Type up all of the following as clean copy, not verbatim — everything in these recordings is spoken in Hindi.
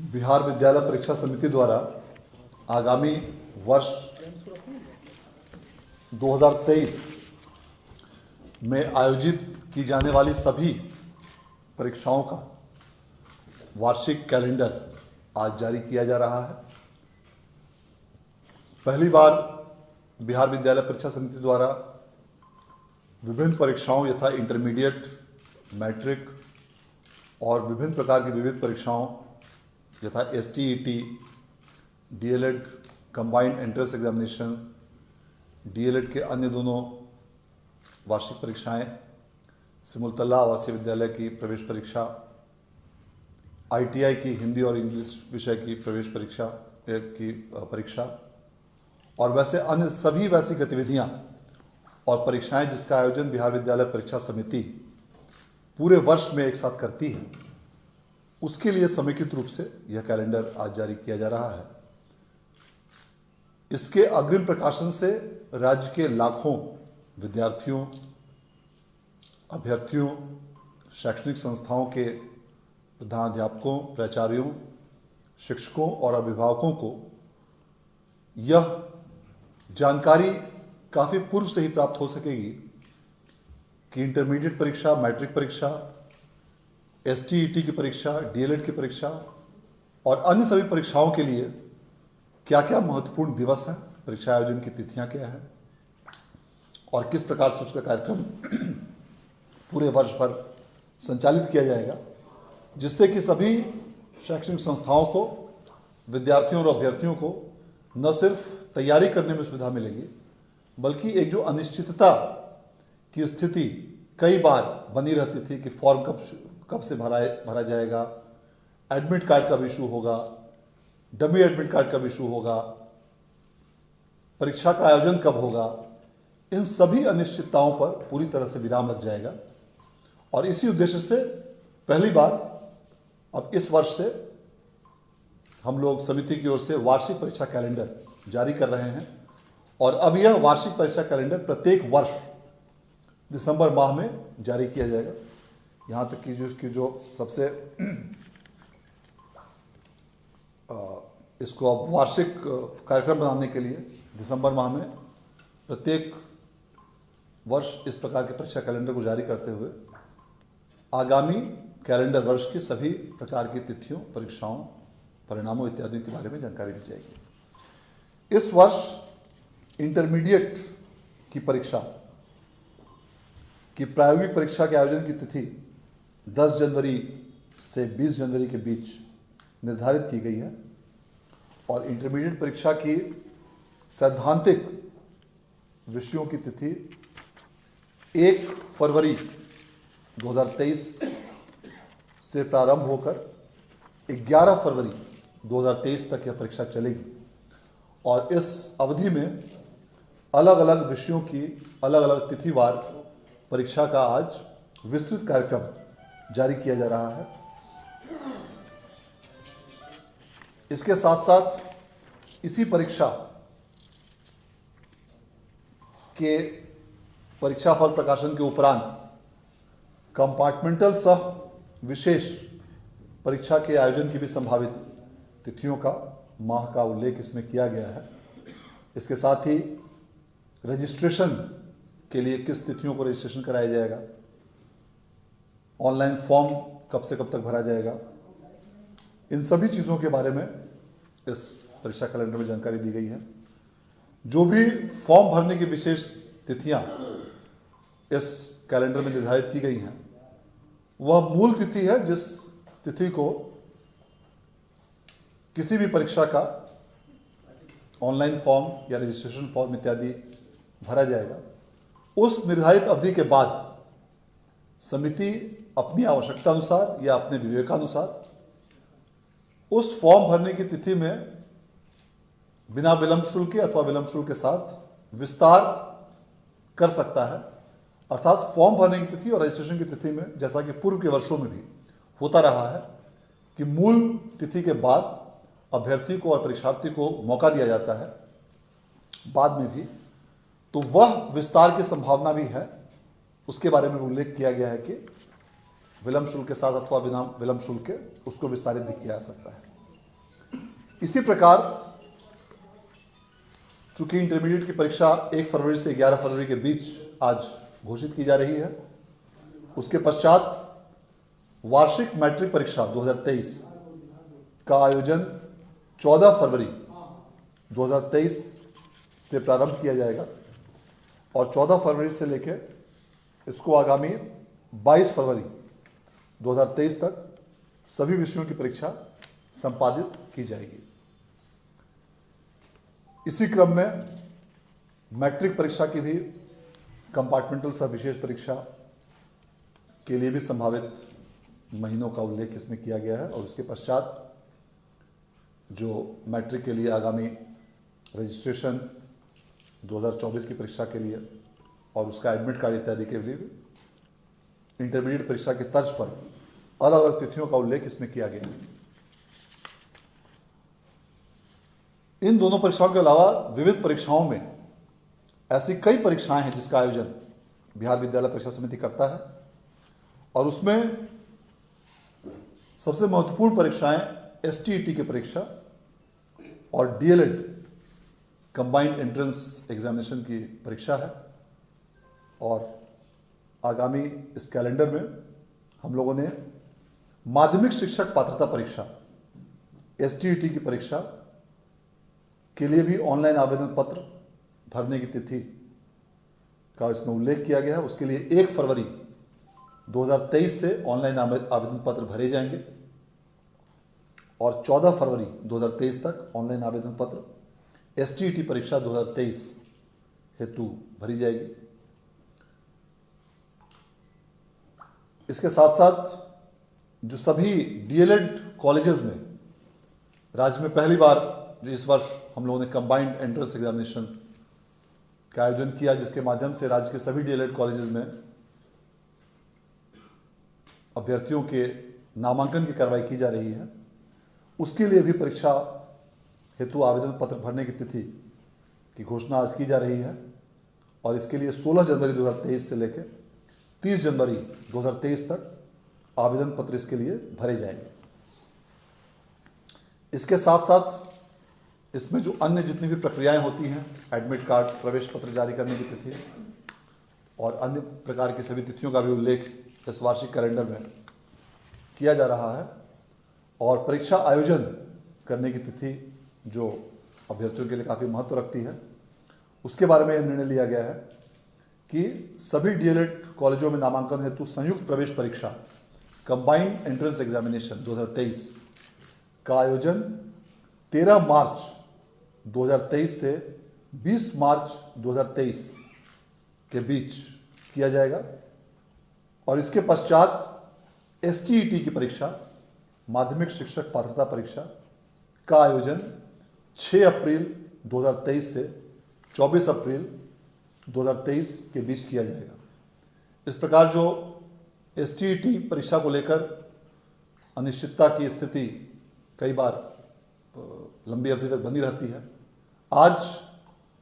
बिहार विद्यालय परीक्षा समिति द्वारा आगामी वर्ष 2023 में आयोजित की जाने वाली सभी परीक्षाओं का वार्षिक कैलेंडर आज जारी किया जा रहा है। पहली बार बिहार विद्यालय परीक्षा समिति द्वारा विभिन्न परीक्षाओं यथा इंटरमीडिएट, मैट्रिक और विभिन्न प्रकार की विविध परीक्षाओं यथा STET, DLED, combined entrance examination, DLED के अन्य दोनों वार्षिक परीक्षाएं, सिमुलतला आवासीय विद्यालय की प्रवेश परीक्षा, ITI की हिंदी और इंग्लिश विषय की प्रवेश परीक्षा और वैसे अन्य सभी वैसी गतिविधियां और परीक्षाएं जिसका आयोजन बिहार विद्यालय परीक्षा समिति पूरे वर्ष में एक साथ करती है, उसके लिए समेकित रूप से यह कैलेंडर आज जारी किया जा रहा है। इसके अग्रिम प्रकाशन से राज्य के लाखों विद्यार्थियों, अभ्यर्थियों, शैक्षणिक संस्थाओं के प्रधानाध्यापकों, प्राचार्यों, शिक्षकों और अभिभावकों को यह जानकारी काफी पूर्व से ही प्राप्त हो सकेगी कि इंटरमीडिएट परीक्षा, मैट्रिक परीक्षा, STET की परीक्षा, DLED की परीक्षा और अन्य सभी परीक्षाओं के लिए क्या क्या महत्वपूर्ण दिवस हैं, परीक्षा आयोजन की तिथियां क्या हैं और किस प्रकार से उसका कार्यक्रम पूरे वर्ष भर संचालित किया जाएगा, जिससे कि सभी शैक्षणिक संस्थाओं को, विद्यार्थियों और अभ्यर्थियों को न सिर्फ तैयारी करने में सुविधा मिलेगी, बल्कि एक जो अनिश्चितता की स्थिति कई बार बनी रहती थी कि फॉर्म कब से भरा जाएगा, एडमिट कार्ड कब इशू होगा, डमी एडमिट कार्ड कब इशू होगा, परीक्षा का आयोजन कब होगा, इन सभी अनिश्चितताओं पर पूरी तरह से विराम लग जाएगा। और इसी उद्देश्य से पहली बार अब इस वर्ष से हम लोग समिति की ओर से वार्षिक परीक्षा कैलेंडर जारी कर रहे हैं और अब यह वार्षिक परीक्षा कैलेंडर प्रत्येक वर्ष दिसंबर माह में जारी किया जाएगा। यहां तक कि जो सबसे इसको अब वार्षिक कार्यक्रम बनाने के लिए दिसंबर माह में प्रत्येक वर्ष इस प्रकार के परीक्षा कैलेंडर को जारी करते हुए आगामी कैलेंडर वर्ष की सभी प्रकार की तिथियों, परीक्षाओं, परिणामों इत्यादि के बारे में जानकारी दी जाएगी। इस वर्ष इंटरमीडिएट की परीक्षा की प्रायोगिक परीक्षा के आयोजन की तिथि 10 जनवरी से 20 जनवरी के बीच निर्धारित की गई है और इंटरमीडिएट परीक्षा की सैद्धांतिक विषयों की तिथि 1 फरवरी 2023 से प्रारंभ होकर 11 फरवरी 2023 तक यह परीक्षा चलेगी और इस अवधि में अलग अलग विषयों की अलग अलग तिथिवार परीक्षा का आज विस्तृत कार्यक्रम जारी किया जा रहा है। इसके साथ साथ इसी परीक्षा के परीक्षा फल प्रकाशन के उपरांत कंपार्टमेंटल सह विशेष परीक्षा के आयोजन की भी संभावित तिथियों का, माह का उल्लेख इसमें किया गया है। इसके साथ ही रजिस्ट्रेशन के लिए किस तिथियों को रजिस्ट्रेशन कराया जाएगा, ऑनलाइन फॉर्म कब से कब तक भरा जाएगा, इन सभी चीज़ों के बारे में इस परीक्षा कैलेंडर में जानकारी दी गई है। जो भी फॉर्म भरने की विशेष तिथियां इस कैलेंडर में निर्धारित की गई हैं, वह मूल तिथि है जिस तिथि को किसी भी परीक्षा का ऑनलाइन फॉर्म या रजिस्ट्रेशन फॉर्म इत्यादि भरा जाएगा। उस निर्धारित अवधि के बाद समिति अपनी आवश्यकता अनुसार या अपने विवेकानुसार उस फॉर्म भरने की तिथि में बिना विलंब शुल्क के अथवा विलंब शुल्क के साथ विस्तार कर सकता है। अर्थात फॉर्म भरने की तिथि और रजिस्ट्रेशन की तिथि में, जैसा कि पूर्व के वर्षों में भी होता रहा है, कि मूल तिथि के बाद अभ्यर्थी को और परीक्षार्थी को मौका दिया जाता है बाद में भी, तो वह विस्तार की संभावना भी है। उसके बारे में उल्लेख किया गया है कि विलंब शुल्क के साथ अथवा बिना विलंब शुल्क के उसको विस्तारित भी किया जा सकता है। इसी प्रकार चूंकि इंटरमीडिएट की परीक्षा 1 फरवरी से 11 फरवरी के बीच आज घोषित की जा रही है, उसके पश्चात वार्षिक मैट्रिक परीक्षा 2023 का आयोजन 14 फरवरी 2023 से प्रारंभ किया जाएगा और 14 फरवरी से लेकर इसको आगामी 22 फरवरी 2023 तक सभी विषयों की परीक्षा संपादित की जाएगी। इसी क्रम में मैट्रिक परीक्षा की भी कंपार्टमेंटल सह विशेष परीक्षा के लिए भी संभावित महीनों का उल्लेख इसमें किया गया है और उसके पश्चात जो मैट्रिक के लिए आगामी रजिस्ट्रेशन 2024 की परीक्षा के लिए और उसका एडमिट कार्ड इत्यादि के लिए भी इंटरमीडिएट परीक्षा की तर्ज पर अलग अलग तिथियों का उल्लेख इसमें किया गया है। इन दोनों परीक्षाओं के अलावा विविध परीक्षाओं में ऐसी कई परीक्षाएं हैं जिसका आयोजन बिहार विद्यालय परीक्षा समिति करता है और उसमें सबसे महत्वपूर्ण परीक्षाएं एसटीईटी की परीक्षा और डीएलएड कंबाइंड एंट्रेंस एग्जामिनेशन की परीक्षा है। और आगामी इस कैलेंडर में हम लोगों ने माध्यमिक शिक्षक पात्रता परीक्षा एसटीईटी की परीक्षा के लिए भी ऑनलाइन आवेदन पत्र भरने की तिथि का इसमें उल्लेख किया गया है। उसके लिए 1 फरवरी 2023 से ऑनलाइन आवेदन पत्र भरे जाएंगे और 14 फरवरी 2023 तक ऑनलाइन आवेदन पत्र एसटीईटी परीक्षा 2023 हेतु भरी जाएगी। इसके साथ साथ जो सभी डीएलएड कॉलेजेस में राज्य में पहली बार जो इस वर्ष हम लोगों ने कंबाइंड एंट्रेंस एग्जामिनेशन का आयोजन किया, जिसके माध्यम से राज्य के सभी डीएलएड कॉलेजेस में अभ्यर्थियों के नामांकन की कार्रवाई की जा रही है, उसके लिए भी परीक्षा हेतु आवेदन पत्र भरने की तिथि की घोषणा आज की जा रही है और इसके लिए 16 जनवरी 2023 से लेकर 30 जनवरी 2023 तक आवेदन पत्र इसके लिए भरे जाएंगे। इसके साथ साथ इसमें जो अन्य जितनी भी प्रक्रियाएं होती हैं, एडमिट कार्ड, प्रवेश पत्र जारी करने की तिथि और अन्य प्रकार की सभी तिथियों का भी उल्लेख इस वार्षिक कैलेंडर में किया जा रहा है और परीक्षा आयोजन करने की तिथि जो अभ्यर्थियों के लिए काफ़ी महत्व रखती है, उसके बारे में यह निर्णय लिया गया है कि सभी डीएलएड कॉलेजों में नामांकन हेतु संयुक्त प्रवेश परीक्षा कंबाइंड एंट्रेंस एग्जामिनेशन 2023 का आयोजन 13 मार्च 2023 से 20 मार्च 2023 के बीच किया जाएगा और इसके पश्चात एसटीईटी की परीक्षा माध्यमिक शिक्षक पात्रता परीक्षा का आयोजन 6 अप्रैल 2023 से 24 अप्रैल 2023 के बीच किया जाएगा। इस प्रकार जो एसटीईटी परीक्षा को लेकर अनिश्चितता की स्थिति कई बार लंबी अवधि तक बनी रहती है, आज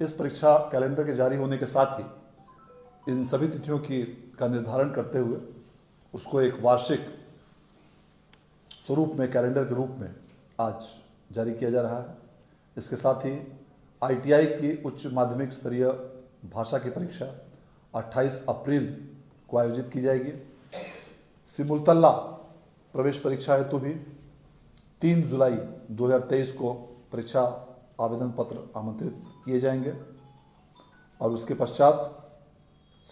इस परीक्षा कैलेंडर के जारी होने के साथ ही इन सभी तिथियों का निर्धारण करते हुए उसको एक वार्षिक स्वरूप में, कैलेंडर के रूप में आज जारी किया जा रहा है। इसके साथ ही आईटीआई की उच्च माध्यमिक स्तरीय भाषा की परीक्षा 28 अप्रैल को आयोजित की जाएगी। सिमुलतला प्रवेश परीक्षा हेतु भी 3 जुलाई 2023 को परीक्षा आवेदन पत्र आमंत्रित किए जाएंगे और उसके पश्चात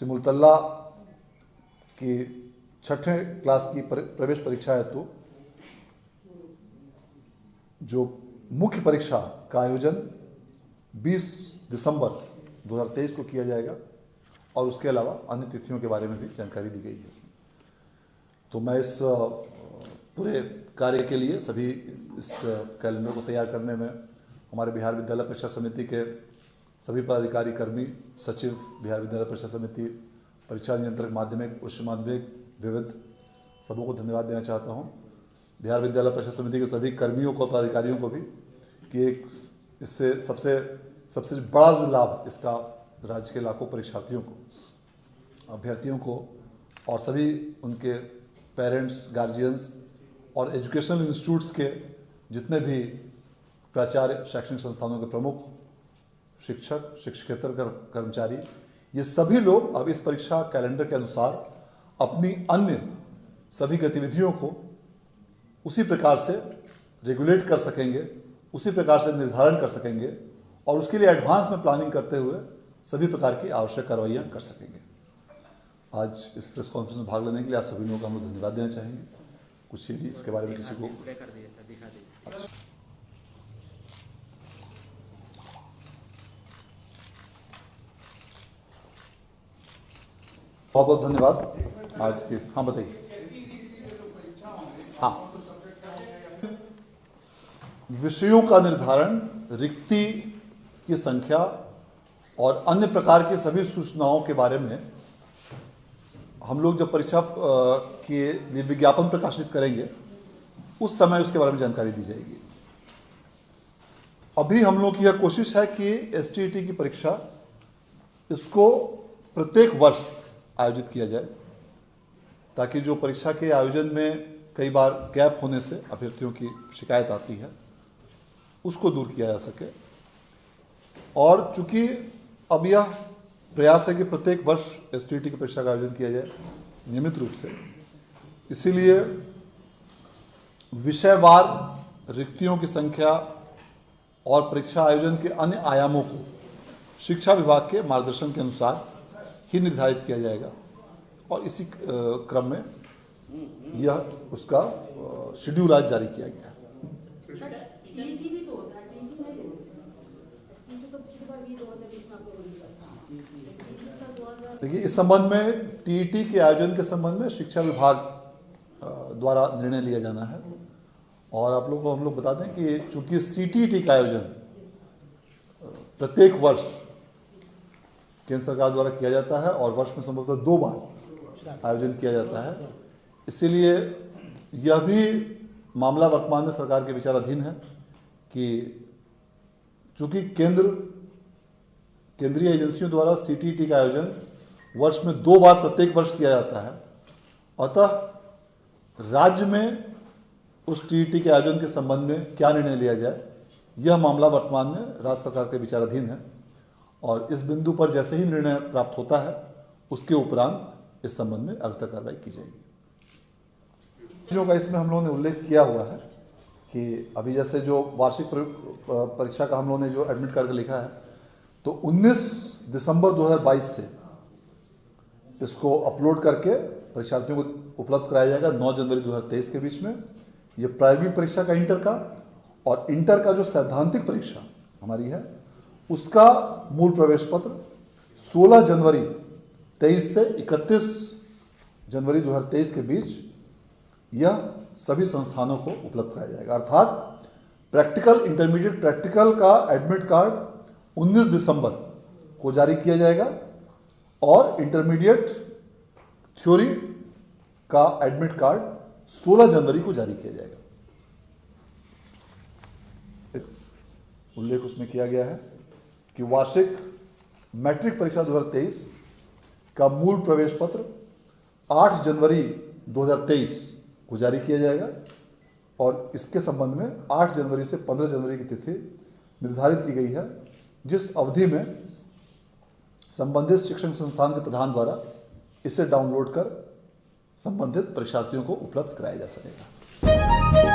सिमुलतला की 6ठे क्लास की प्रवेश परीक्षा हेतु जो मुख्य परीक्षा का आयोजन 20 दिसंबर 2023 को किया जाएगा और उसके अलावा अन्य तिथियों के बारे में भी जानकारी दी गई है इसमें। तो मैं इस पूरे कार्य के लिए सभी इस कैलेंडर को तैयार करने में हमारे बिहार विद्यालय परीक्षा समिति के सभी पदाधिकारी, कर्मी, सचिव, बिहार विद्यालय परीक्षा समिति, परीक्षा नियंत्रक माध्यमिक, उच्च माध्यमिक, विविध सबों को धन्यवाद देना चाहता हूँ। बिहार विद्यालय परीक्षा समिति के सभी कर्मियों को, पदाधिकारियों को भी कि एक इससे सबसे बड़ा जो लाभ इसका राज्य के लाखों परीक्षार्थियों को, अभ्यर्थियों को और सभी उनके पेरेंट्स, गार्जियंस और एजुकेशनल इंस्टीट्यूट्स के जितने भी प्राचार्य, शैक्षणिक संस्थानों के प्रमुख, शिक्षक, शिक्षकेतर कर्मचारी, ये सभी लोग अब इस परीक्षा कैलेंडर के अनुसार अपनी अन्य सभी गतिविधियों को उसी प्रकार से रेगुलेट कर सकेंगे, उसी प्रकार से निर्धारण कर सकेंगे और उसके लिए एडवांस में प्लानिंग करते हुए सभी प्रकार की आवश्यक कार्रवाइयां कर सकेंगे। आज इस प्रेस कॉन्फ्रेंस में भाग लेने के लिए आप सभी लोगों का हम लोग धन्यवाद देना चाहेंगे। कुछ यदि इसके बारे में किसी को बहुत बहुत धन्यवाद। आज के हाँ बताइए। हाँ, विषयों का निर्धारण, रिक्ति की संख्या और अन्य प्रकार की सभी सूचनाओं के बारे में हम लोग जब परीक्षा के लिए विज्ञापन प्रकाशित करेंगे उस समय उसके बारे में जानकारी दी जाएगी। अभी हम लोग की यह कोशिश है कि एसटीईटी की परीक्षा इसको प्रत्येक वर्ष आयोजित किया जाए, ताकि जो परीक्षा के आयोजन में कई बार गैप होने से अभ्यर्थियों की शिकायत आती है उसको दूर किया जा सके। और चूंकि अब यह प्रयास है कि प्रत्येक वर्ष एसटीईटी की परीक्षा का आयोजन किया जाए नियमित रूप से, इसीलिए विषयवार रिक्तियों की संख्या और परीक्षा आयोजन के अन्य आयामों को शिक्षा विभाग के मार्गदर्शन के अनुसार ही निर्धारित किया जाएगा और इसी क्रम में यह उसका शेड्यूल आज जारी किया गया है। देखिए, इस संबंध में टीईटी के आयोजन के संबंध में शिक्षा विभाग द्वारा निर्णय लिया जाना है। और आप लोगों को हम लोग बता दें कि चूंकि सीटीईटी का आयोजन प्रत्येक वर्ष केंद्र सरकार द्वारा किया जाता है और वर्ष में संभवतः 2 बार आयोजन किया जाता है, इसीलिए यह भी मामला वर्तमान में सरकार के विचाराधीन है कि चूंकि केंद्रीय एजेंसियों द्वारा सीटीईटी का आयोजन वर्ष में 2 बार प्रत्येक वर्ष किया जाता है, अतः राज्य में उस टीईटी के आयोजन के संबंध में क्या निर्णय लिया जाए, यह मामला वर्तमान में राज्य सरकार के विचाराधीन है और इस बिंदु पर जैसे ही निर्णय प्राप्त होता है उसके उपरांत इस संबंध में अग्रिम कार्रवाई की जाएगी। जो का इसमें हम लोगों ने उल्लेख किया हुआ है कि अभी जैसे जो वार्षिक परीक्षा का हम लोगों ने जो एडमिट कार्ड लिखा है, तो 19 दिसंबर 2022 से इसको अपलोड करके परीक्षार्थियों को उपलब्ध कराया जाएगा 9 जनवरी 2023 के बीच में। ये प्रायोगिक परीक्षा का इंटर का और इंटर का जो सैद्धांतिक परीक्षा हमारी है उसका मूल प्रवेश पत्र 16 जनवरी 23 से 31 जनवरी 2023 के बीच यह सभी संस्थानों को उपलब्ध कराया जाएगा। अर्थात प्रैक्टिकल, इंटरमीडिएट प्रैक्टिकल का एडमिट कार्ड 19 दिसंबर को जारी किया जाएगा और इंटरमीडिएट थ्योरी का एडमिट कार्ड 16 जनवरी को जारी किया जाएगा। उल्लेख उसमें किया गया है कि वार्षिक मैट्रिक परीक्षा 2023 का मूल प्रवेश पत्र 8 जनवरी 2023 को जारी किया जाएगा और इसके संबंध में 8 जनवरी से 15 जनवरी की तिथि निर्धारित की गई है, जिस अवधि में संबंधित शिक्षण संस्थान के प्रधान द्वारा इसे डाउनलोड कर संबंधित परीक्षार्थियों को उपलब्ध कराया जा सकेगा।